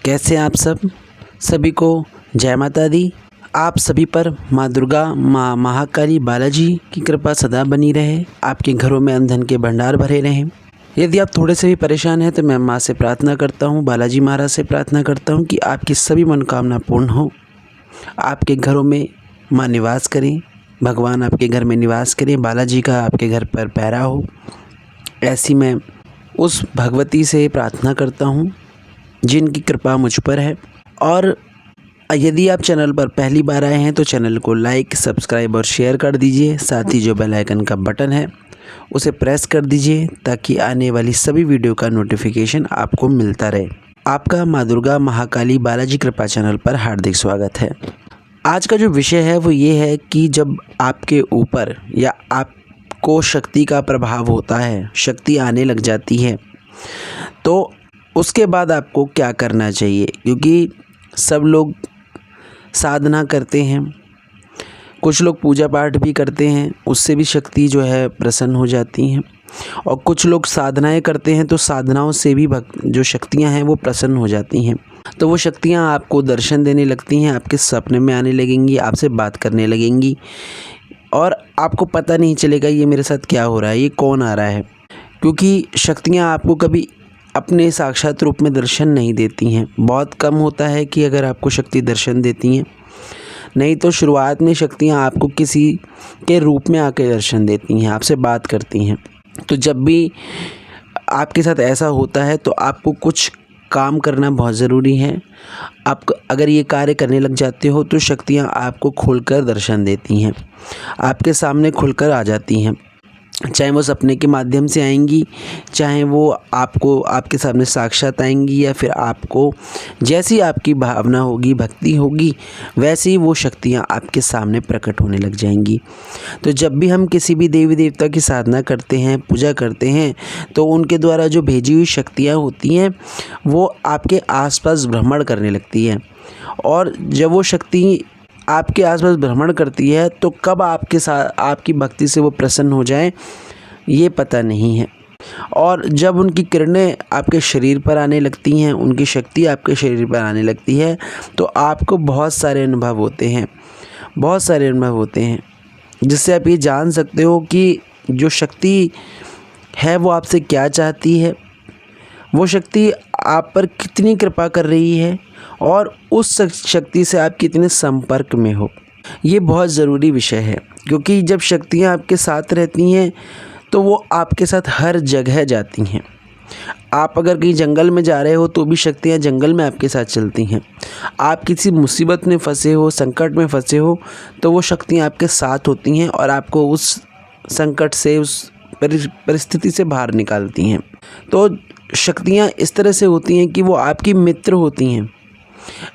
कैसे हैं आप सब? सभी को जय माता दी। आप सभी पर माँ दुर्गा, माँ महाकाली, बालाजी की कृपा सदा बनी रहे। आपके घरों में धन के भंडार भरे रहें। यदि आप थोड़े से भी परेशान हैं तो मैं माँ से प्रार्थना करता हूँ, बालाजी महाराज से प्रार्थना करता हूँ कि आपकी सभी मनोकामना पूर्ण हो। आपके घरों में माँ निवास करें, भगवान आपके घर में निवास करें, बालाजी का आपके घर पर पहरा हो। ऐसी मैं उस भगवती से प्रार्थना करता हूँ जिनकी कृपा मुझ पर है। और यदि आप चैनल पर पहली बार आए हैं तो चैनल को लाइक, सब्सक्राइब और शेयर कर दीजिए। साथ ही जो बेल आइकन का बटन है उसे प्रेस कर दीजिए ताकि आने वाली सभी वीडियो का नोटिफिकेशन आपको मिलता रहे। आपका माँ दुर्गा, महाकाली, बालाजी कृपा चैनल पर हार्दिक स्वागत है। आज का जो विषय है वो ये है कि जब आपके ऊपर या आपको शक्ति का प्रभाव होता है, शक्ति आने लग जाती है, तो उसके बाद आपको क्या करना चाहिए। क्योंकि सब लोग साधना करते हैं, कुछ लोग पूजा पाठ भी करते हैं, उससे भी शक्ति जो है प्रसन्न हो जाती हैं। और कुछ लोग साधनाएं करते हैं तो साधनाओं से भी जो शक्तियां हैं वो प्रसन्न हो जाती हैं। तो वो शक्तियां आपको दर्शन देने लगती हैं, आपके सपने में आने लगेंगी, आपसे बात करने लगेंगी और आपको पता नहीं चलेगा ये मेरे साथ क्या हो रहा है, ये कौन आ रहा है। क्योंकि शक्तियाँ आपको कभी अपने साक्षात रूप में दर्शन नहीं देती हैं। बहुत कम होता है कि अगर आपको शक्ति दर्शन देती हैं, नहीं तो शुरुआत में शक्तियाँ आपको किसी के रूप में आकर दर्शन देती हैं, आपसे बात करती हैं। तो जब भी आपके साथ ऐसा होता है तो आपको कुछ काम करना बहुत ज़रूरी है। आप अगर ये कार्य करने लग जाते हो तो शक्तियाँ आपको खुलकर दर्शन देती हैं, आपके सामने खुलकर आ जाती हैं। चाहे वो सपने के माध्यम से आएंगी, चाहे वो आपको आपके सामने साक्षात आएंगी, या फिर आपको जैसी आपकी भावना होगी, भक्ति होगी, वैसे ही वो शक्तियाँ आपके सामने प्रकट होने लग जाएंगी। तो जब भी हम किसी भी देवी देवता की साधना करते हैं, पूजा करते हैं, तो उनके द्वारा जो भेजी हुई शक्तियाँ होती हैं वो आपके आसपास भ्रमण करने लगती हैं। और जब वो शक्ति आपके आसपास भ्रमण करती है तो कब आपके साथ आपकी भक्ति से वो प्रसन्न हो जाए ये पता नहीं है। और जब उनकी किरणें आपके शरीर पर आने लगती हैं, उनकी शक्ति आपके शरीर पर आने लगती है, तो आपको बहुत सारे अनुभव होते हैं, बहुत सारे अनुभव होते हैं, जिससे आप ये जान सकते हो कि जो शक्ति है वो आपसे क्या चाहती है, वो शक्ति आप पर कितनी कृपा कर रही है और उस शक्ति से आप कितने संपर्क में हो। ये बहुत ज़रूरी विषय है, क्योंकि जब शक्तियाँ आपके साथ रहती हैं तो वो आपके साथ हर जगह जाती हैं। आप अगर कहीं जंगल में जा रहे हो तो भी शक्तियाँ जंगल में आपके साथ चलती हैं। आप किसी मुसीबत में फंसे हो, संकट में फंसे हो, तो वो शक्तियाँ आपके साथ होती हैं और आपको उस संकट से, उस परिस्थिति से बाहर निकालती हैं। तो शक्तियाँ इस तरह से होती हैं कि वो आपकी मित्र होती हैं।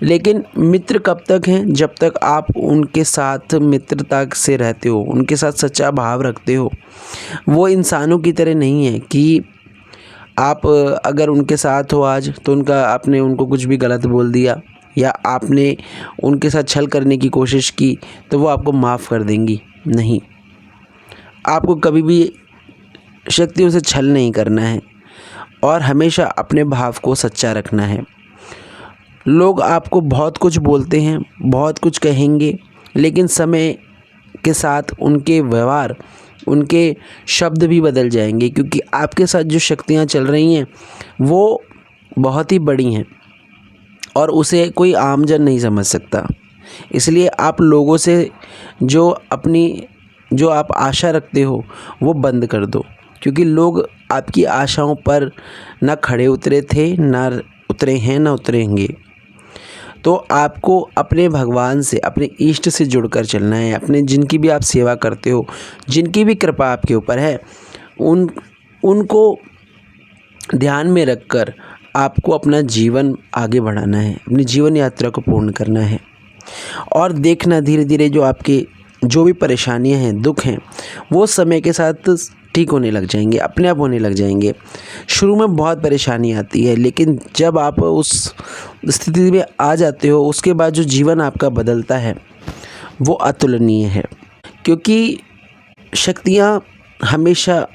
लेकिन मित्र कब तक हैं? जब तक आप उनके साथ मित्रता से रहते हो, उनके साथ सच्चा भाव रखते हो। वो इंसानों की तरह नहीं है कि आप अगर उनके साथ हो आज तो आपने उनको कुछ भी गलत बोल दिया या आपने उनके साथ छल करने की कोशिश की तो वो आपको माफ़ कर देंगी। नहीं, आपको कभी भी शक्तियों से छल नहीं करना है और हमेशा अपने भाव को सच्चा रखना है। लोग आपको बहुत कुछ बोलते हैं, बहुत कुछ कहेंगे, लेकिन समय के साथ उनके व्यवहार, उनके शब्द भी बदल जाएंगे, क्योंकि आपके साथ जो शक्तियाँ चल रही हैं वो बहुत ही बड़ी हैं और उसे कोई आमजन नहीं समझ सकता। इसलिए आप लोगों से जो आप आशा रखते हो वो बंद कर दो, क्योंकि लोग आपकी आशाओं पर ना खड़े उतरे थे, ना उतरे हैं, ना उतरेंगे। तो आपको अपने भगवान से, अपने इष्ट से जुड़कर चलना है। अपने जिनकी भी आप सेवा करते हो, जिनकी भी कृपा आपके ऊपर है, उनको ध्यान में रखकर आपको अपना जीवन आगे बढ़ाना है, अपनी जीवन यात्रा को पूर्ण करना है। और देखना धीरे धीरे जो भी परेशानियां हैं, दुख हैं, वो समय के साथ ठीक होने लग जाएंगे, अपने आप होने लग जाएंगे। शुरू में बहुत परेशानी आती है, लेकिन जब आप उस स्थिति में आ जाते हो उसके बाद जो जीवन आपका बदलता है वो अतुलनीय है। क्योंकि शक्तियाँ हमेशा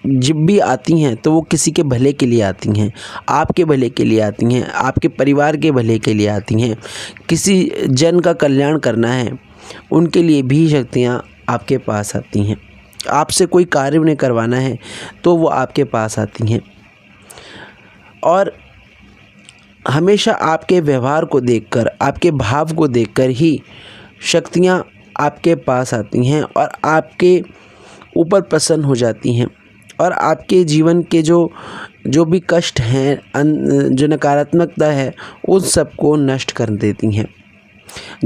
जब भी आती हैं तो वो किसी के भले के लिए आती हैं, आपके भले के लिए आती हैं, आपके परिवार के भले के लिए आती हैं। किसी जन का कल्याण करना है, उनके लिए भी शक्तियाँ आपके पास आती हैं। आपसे कोई कार्य उन्हें करवाना है तो वो आपके पास आती हैं। और हमेशा आपके व्यवहार को देखकर, आपके भाव को देखकर ही शक्तियाँ आपके पास आती हैं और आपके ऊपर प्रसन्न हो जाती हैं और आपके जीवन के जो भी कष्ट हैं, जो नकारात्मकता है, उन सबको नष्ट कर देती हैं।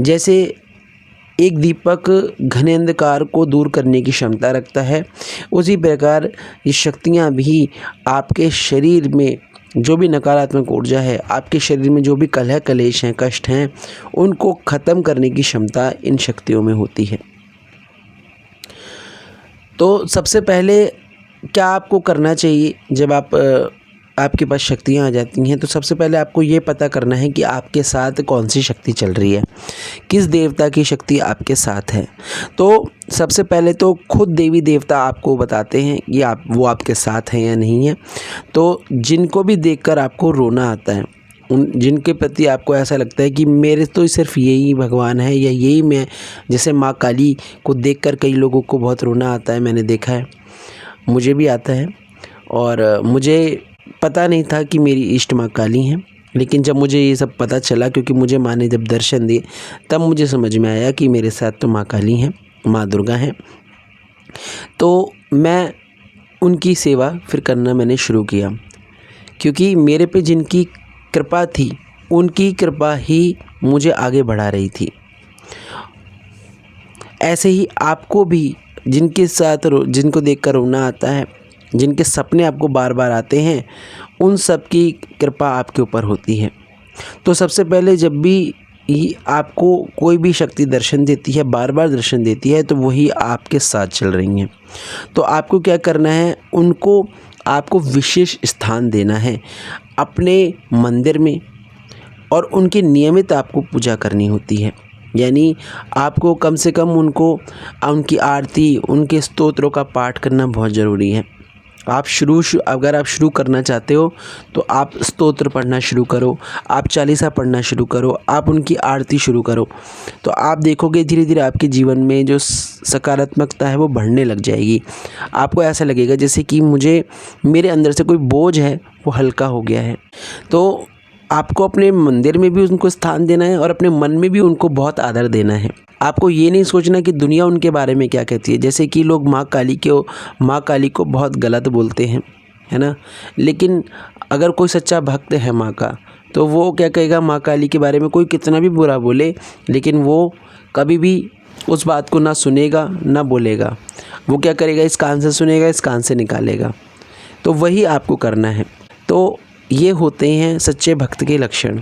जैसे एक दीपक घने अंधकार को दूर करने की क्षमता रखता है, उसी प्रकार ये शक्तियाँ भी आपके शरीर में जो भी नकारात्मक ऊर्जा है, आपके शरीर में जो भी कलह कलेश हैं, कष्ट हैं, उनको ख़त्म करने की क्षमता इन शक्तियों में होती है। तो सबसे पहले क्या आपको करना चाहिए जब आपके पास शक्तियाँ आ जाती हैं, तो सबसे पहले आपको ये पता करना है कि आपके साथ कौन सी शक्ति चल रही है, किस देवता की शक्ति आपके साथ है। तो सबसे पहले तो खुद देवी देवता आपको बताते हैं कि वो आपके साथ हैं या नहीं है। तो जिनको भी देखकर आपको रोना आता है, जिनके प्रति आपको ऐसा लगता है कि मेरे तो सिर्फ यही भगवान है या यही मैं, जैसे माँ काली को देखकर कई लोगों को बहुत रोना आता है, मैंने देखा है, मुझे भी आता है। और मुझे पता नहीं था कि मेरी इष्ट माँ काली हैं, लेकिन जब मुझे ये सब पता चला, क्योंकि मुझे माँ ने जब दर्शन दिए, तब मुझे समझ में आया कि मेरे साथ तो माँ काली हैं, माँ दुर्गा हैं। तो मैं उनकी सेवा फिर करना मैंने शुरू किया, क्योंकि मेरे पे जिनकी कृपा थी, उनकी कृपा ही मुझे आगे बढ़ा रही थी। ऐसे ही आपको भी जिनको देखकर रोना आता है, जिनके सपने आपको बार बार आते हैं, उन सब की कृपा आपके ऊपर होती है। तो सबसे पहले जब भी आपको कोई भी शक्ति दर्शन देती है, बार बार दर्शन देती है, तो वही आपके साथ चल रही हैं। तो आपको क्या करना है, आपको विशेष स्थान देना है अपने मंदिर में, और उनकी नियमित आपको पूजा करनी होती है। यानी आपको कम से कम उनकी आरती, उनके स्तोत्रों का पाठ करना बहुत ज़रूरी है। अगर आप शुरू करना चाहते हो तो आप स्तोत्र पढ़ना शुरू करो, आप चालीसा पढ़ना शुरू करो, आप उनकी आरती शुरू करो। तो आप देखोगे धीरे धीरे आपके जीवन में जो सकारात्मकता है वो बढ़ने लग जाएगी। आपको ऐसा लगेगा जैसे कि मेरे अंदर से कोई बोझ है वो हल्का हो गया है। तो आपको अपने मंदिर में भी उनको स्थान देना है और अपने मन में भी उनको बहुत आदर देना है। आपको ये नहीं सोचना कि दुनिया उनके बारे में क्या कहती है। जैसे कि लोग माँ काली को बहुत गलत बोलते हैं, है ना। लेकिन अगर कोई सच्चा भक्त है माँ का, तो वो क्या कहेगा, माँ काली के बारे में कोई कितना भी बुरा बोले, लेकिन वो कभी भी उस बात को ना सुनेगा ना बोलेगा। वो क्या करेगा, इस कान से सुनेगा, इस कान से निकालेगा। तो वही आपको करना है। तो ये होते हैं सच्चे भक्त के लक्षण,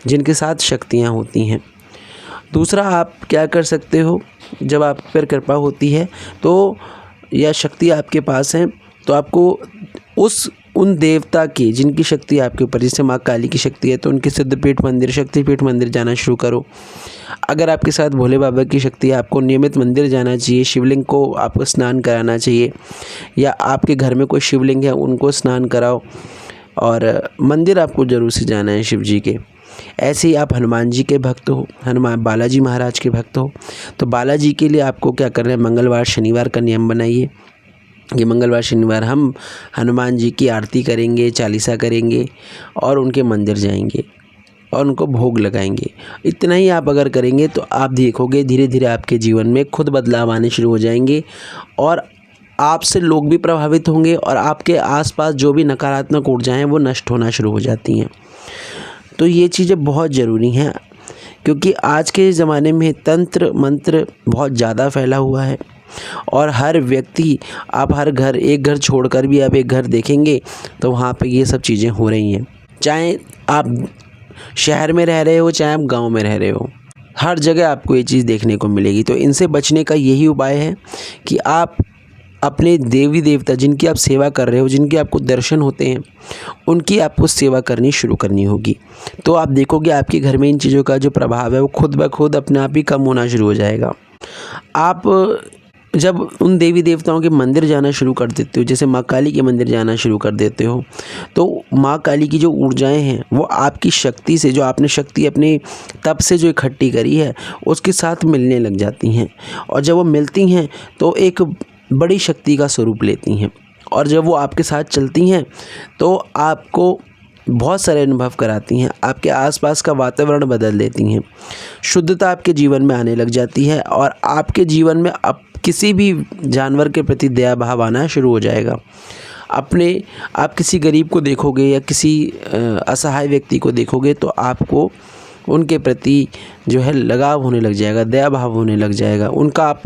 जिनके साथ शक्तियाँ होती हैं। दूसरा, आप क्या कर सकते हो, जब आप पर कृपा होती है तो या शक्ति आपके पास है, तो आपको उन देवता की जिनकी शक्ति आपके ऊपर, जैसे माँ काली की शक्ति है तो उनके सिद्धपीठ मंदिर, शक्तिपीठ मंदिर जाना शुरू करो। अगर आपके साथ भोले बाबा की शक्ति है, आपको नियमित मंदिर जाना चाहिए, शिवलिंग को आपको स्नान कराना चाहिए, या आपके घर में कोई शिवलिंग है उनको स्नान कराओ, और मंदिर आपको ज़रूर से जाना है शिव जी के। ऐसे ही आप हनुमान जी के भक्त हो, बालाजी महाराज के भक्त हो, तो बालाजी के लिए आपको क्या करना है, मंगलवार शनिवार का नियम बनाइए। ये मंगलवार शनिवार हम हनुमान जी की आरती करेंगे, चालीसा करेंगे और उनके मंदिर जाएंगे और उनको भोग लगाएंगे। इतना ही आप अगर करेंगे तो आप देखोगे धीरे धीरे आपके जीवन में खुद बदलाव आने शुरू हो जाएंगे, और आपसे लोग भी प्रभावित होंगे, और आपके आसपास जो भी नकारात्मक ऊर्जाएं हैं वो नष्ट होना शुरू हो जाती हैं। तो ये चीज़ें बहुत ज़रूरी हैं, क्योंकि आज के ज़माने में तंत्र मंत्र बहुत ज़्यादा फैला हुआ है, और हर व्यक्ति, आप एक घर छोड़कर भी आप एक घर देखेंगे तो वहाँ पे ये सब चीज़ें हो रही हैं। चाहे आप शहर में रह रहे हो, चाहे आप गांव में रह रहे हो, हर जगह आपको ये चीज़ देखने को मिलेगी। तो इनसे बचने का यही उपाय है कि आप अपने देवी देवता जिनकी आप सेवा कर रहे हो, जिनके आपको दर्शन होते हैं, उनकी आपको सेवा करनी शुरू करनी होगी। तो आप देखोगे आपके घर में इन चीज़ों का जो प्रभाव है वो खुद ब खुद अपने आप ही कम होना शुरू हो जाएगा। आप जब उन देवी देवताओं के मंदिर जाना शुरू कर देते हो, जैसे माँ काली के मंदिर जाना शुरू कर देते हो, तो माँ काली की जो ऊर्जाएं हैं वो आपकी शक्ति से, जो आपने शक्ति अपने तप से जो इकट्ठी करी है उसके साथ मिलने लग जाती हैं। और जब वो मिलती हैं तो एक बड़ी शक्ति का स्वरूप लेती हैं। और जब वो आपके साथ चलती हैं तो आपको बहुत सारे अनुभव कराती हैं, आपके आसपास का वातावरण बदल देती हैं, शुद्धता आपके जीवन में आने लग जाती है और आपके जीवन में अब किसी भी जानवर के प्रति दया भाव आना शुरू हो जाएगा। आप किसी गरीब को देखोगे या किसी असहाय व्यक्ति को देखोगे तो आपको उनके प्रति जो है लगाव होने लग जाएगा, दया भाव होने लग जाएगा। उनका आप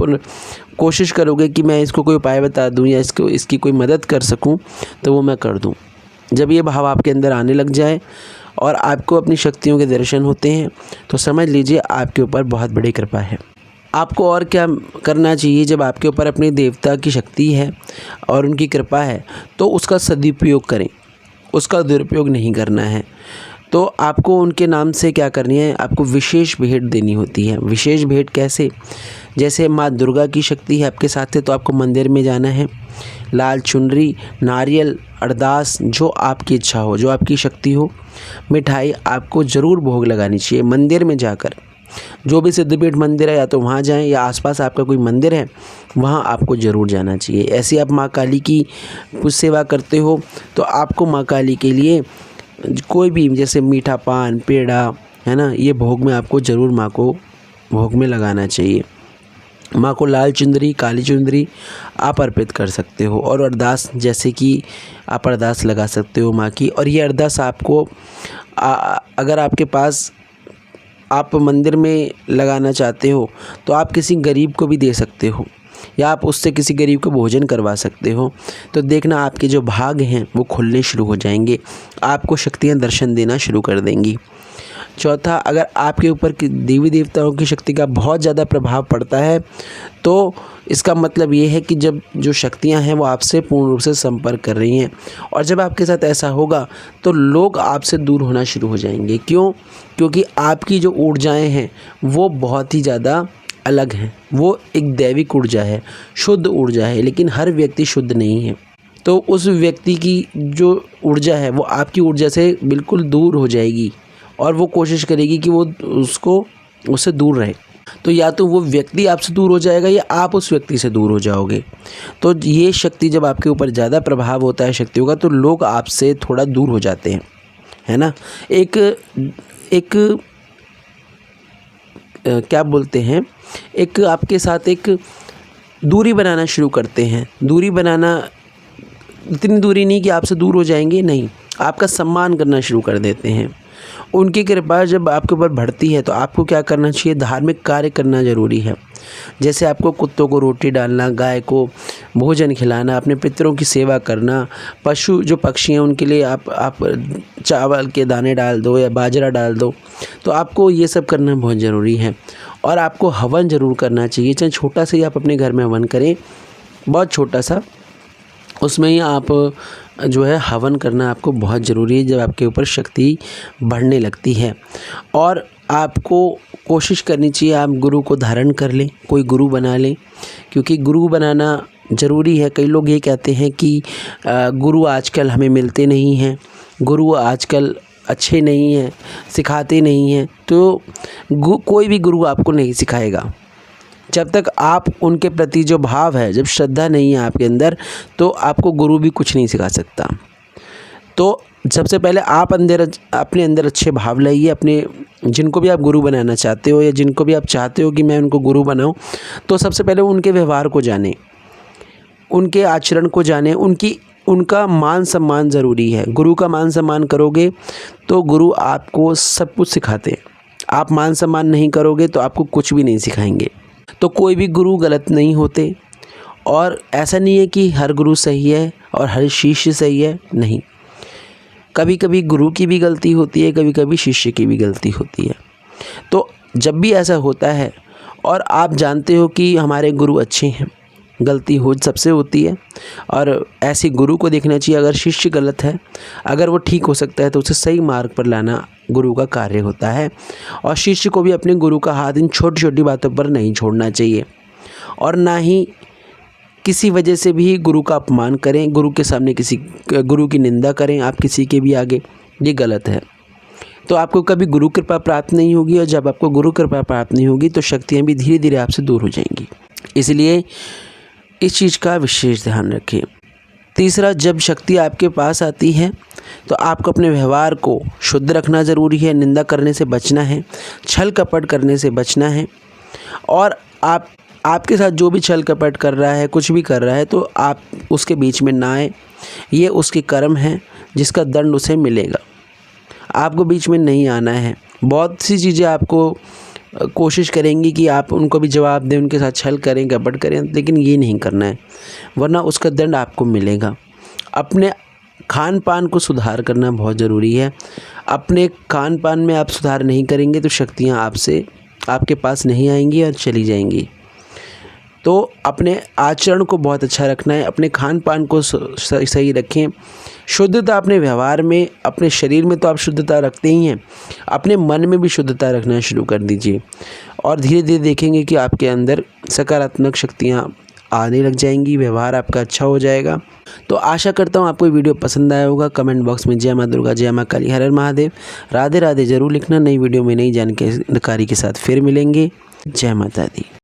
कोशिश करोगे कि मैं इसको कोई उपाय बता दूं या इसकी कोई मदद कर सकूं तो वो मैं कर दूं। जब ये भाव आपके अंदर आने लग जाए और आपको अपनी शक्तियों के दर्शन होते हैं तो समझ लीजिए आपके ऊपर बहुत बड़ी कृपा है। आपको और क्या करना चाहिए, जब आपके ऊपर अपने देवता की शक्ति है और उनकी कृपा है तो उसका सदुपयोग करें, उसका दुरुपयोग नहीं करना है। तो आपको उनके नाम से क्या करनी है, आपको विशेष भेंट देनी होती है। विशेष भेंट कैसे, जैसे माँ दुर्गा की शक्ति है आपके साथ है तो आपको मंदिर में जाना है, लाल चुनरी, नारियल, अरदास, जो आपकी इच्छा हो, जो आपकी शक्ति हो, मिठाई आपको ज़रूर भोग लगानी चाहिए मंदिर में जाकर। जो भी सिद्धपीठ मंदिर है या तो वहाँ जाएं या आसपास आपका कोई मंदिर है वहाँ आपको ज़रूर जाना चाहिए। ऐसे आप माँ काली की कुछ सेवा करते हो तो आपको माँ काली के लिए कोई भी, जैसे मीठा पान, पेड़ा है ना, ये भोग में आपको ज़रूर माँ को भोग में लगाना चाहिए। माँ को लाल चुंदरी, काली चुंदरी आप अर्पित कर सकते हो। और अरदास, जैसे कि आप अरदास लगा सकते हो माँ की। और ये अरदास आपको अगर आपके पास आप मंदिर में लगाना चाहते हो तो आप किसी गरीब को भी दे सकते हो या आप उससे किसी गरीब को भोजन करवा सकते हो। तो देखना आपके जो भाग हैं वो खुलने शुरू हो जाएंगे, आपको शक्तियाँ दर्शन देना शुरू कर देंगी। चौथा, अगर आपके ऊपर देवी देवताओं की शक्ति का बहुत ज़्यादा प्रभाव पड़ता है तो इसका मतलब ये है कि जब जो शक्तियां हैं वो आपसे पूर्ण रूप से संपर्क कर रही हैं। और जब आपके साथ ऐसा होगा तो लोग आपसे दूर होना शुरू हो जाएंगे। क्यों? क्योंकि आपकी जो ऊर्जाएं हैं वो बहुत ही ज़्यादा अलग हैं। वो एक दैविक ऊर्जा है, शुद्ध ऊर्जा है, लेकिन हर व्यक्ति शुद्ध नहीं है। तो उस व्यक्ति की जो ऊर्जा है वो आपकी ऊर्जा से बिल्कुल दूर हो जाएगी और वो कोशिश करेगी कि वो उससे दूर रहे। तो या तो वो व्यक्ति आपसे दूर हो जाएगा या आप उस व्यक्ति से दूर हो जाओगे। तो ये शक्ति जब आपके ऊपर ज़्यादा प्रभाव होता है शक्तियों का तो लोग आपसे थोड़ा दूर हो जाते हैं, है ना। एक क्या बोलते हैं, एक आपके साथ एक दूरी बनाना शुरू करते हैं। दूरी बनाना, इतनी दूरी नहीं कि आपसे दूर हो जाएंगे, नहीं, आपका सम्मान करना शुरू कर देते हैं। उनकी कृपा जब आपके ऊपर बढ़ती है तो आपको क्या करना चाहिए, धार्मिक कार्य करना ज़रूरी है। जैसे आपको कुत्तों को रोटी डालना, गाय को भोजन खिलाना, अपने पितरों की सेवा करना, पशु जो पक्षी हैं उनके लिए आप चावल के दाने डाल दो या बाजरा डाल दो। तो आपको ये सब करना बहुत ज़रूरी है। और आपको हवन ज़रूर करना चाहिए, चाहे छोटा सा ही आप अपने घर में हवन करें, बहुत छोटा सा, उसमें ही आप जो है हवन करना आपको बहुत ज़रूरी है जब आपके ऊपर शक्ति बढ़ने लगती है। और आपको कोशिश करनी चाहिए आप गुरु को धारण कर लें, कोई गुरु बना लें, क्योंकि गुरु बनाना ज़रूरी है। कई लोग ये कहते हैं कि गुरु आजकल हमें मिलते नहीं हैं, गुरु आजकल अच्छे नहीं हैं, सिखाते नहीं हैं। तो कोई भी गुरु आपको नहीं सिखाएगा जब तक आप उनके प्रति जो भाव है, जब श्रद्धा नहीं है आपके अंदर तो आपको गुरु भी कुछ नहीं सिखा सकता। तो सबसे पहले आप अपने अंदर अच्छे भाव लाइए। अपने जिनको भी आप गुरु बनाना चाहते हो या जिनको भी आप चाहते हो कि मैं उनको गुरु बनाऊं, तो सबसे पहले उनके व्यवहार को जानें, उनके आचरण को जानें, उनका मान सम्मान ज़रूरी है। गुरु का मान सम्मान करोगे तो गुरु आपको सब कुछ सिखाते हैं। आप मान सम्मान नहीं करोगे तो आपको कुछ भी नहीं सिखाएंगे। तो कोई भी गुरु गलत नहीं होते और ऐसा नहीं है कि हर गुरु सही है और हर शिष्य सही है, नहीं। कभी कभी गुरु की भी गलती होती है, कभी कभी शिष्य की भी गलती होती है। तो जब भी ऐसा होता है और आप जानते हो कि हमारे गुरु अच्छे हैं, गलती हो सबसे होती है और ऐसे गुरु को देखना चाहिए। अगर शिष्य गलत है, अगर वो ठीक हो सकता है तो उसे सही मार्ग पर लाना गुरु का कार्य होता है। और शिष्य को भी अपने गुरु का हाथ इन छोटी छोटी बातों पर नहीं छोड़ना चाहिए और ना ही किसी वजह से भी गुरु का अपमान करें, गुरु के सामने गुरु की निंदा करें आप किसी के भी आगे, ये गलत है। तो आपको कभी गुरु कृपा प्राप्त नहीं होगी, और जब आपको गुरु कृपा प्राप्त नहीं होगी तो शक्तियाँ भी धीरे धीरे आपसे दूर हो जाएंगी। इसलिए इस चीज़ का विशेष ध्यान रखें। तीसरा, जब शक्ति आपके पास आती है तो आपको अपने व्यवहार को शुद्ध रखना ज़रूरी है। निंदा करने से बचना है, छल कपट करने से बचना है, और आपके साथ जो भी छल कपट कर रहा है, कुछ भी कर रहा है, तो आप उसके बीच में ना आए। ये उसके कर्म हैं जिसका दंड उसे मिलेगा। आपको बीच में नहीं आना है। बहुत सी चीज़ें आपको कोशिश करेंगी कि आप उनको भी जवाब दें, उनके साथ छल करें, कपट करें, लेकिन ये नहीं करना है, वरना उसका दंड आपको मिलेगा। अपने खान पान को सुधार करना बहुत ज़रूरी है। अपने खान पान में आप सुधार नहीं करेंगे तो शक्तियाँ आपके पास नहीं आएंगी और चली जाएंगी। तो अपने आचरण को बहुत अच्छा रखना है, अपने खान पान को सही रखें। शुद्धता अपने व्यवहार में, अपने शरीर में तो आप शुद्धता रखते ही हैं, अपने मन में भी शुद्धता रखना शुरू कर दीजिए, और धीरे धीरे देखेंगे कि आपके अंदर सकारात्मक शक्तियाँ आने लग जाएंगी, व्यवहार आपका अच्छा हो जाएगा। तो आशा करता हूँ आपको ये वीडियो पसंद आया होगा। कमेंट बॉक्स में जय माँ दुर्गा, जय माँ काली, हर हर महादेव, राधे राधे ज़रूर लिखना। नई वीडियो में नई जानकारी के साथ फिर मिलेंगे। जय माता दी।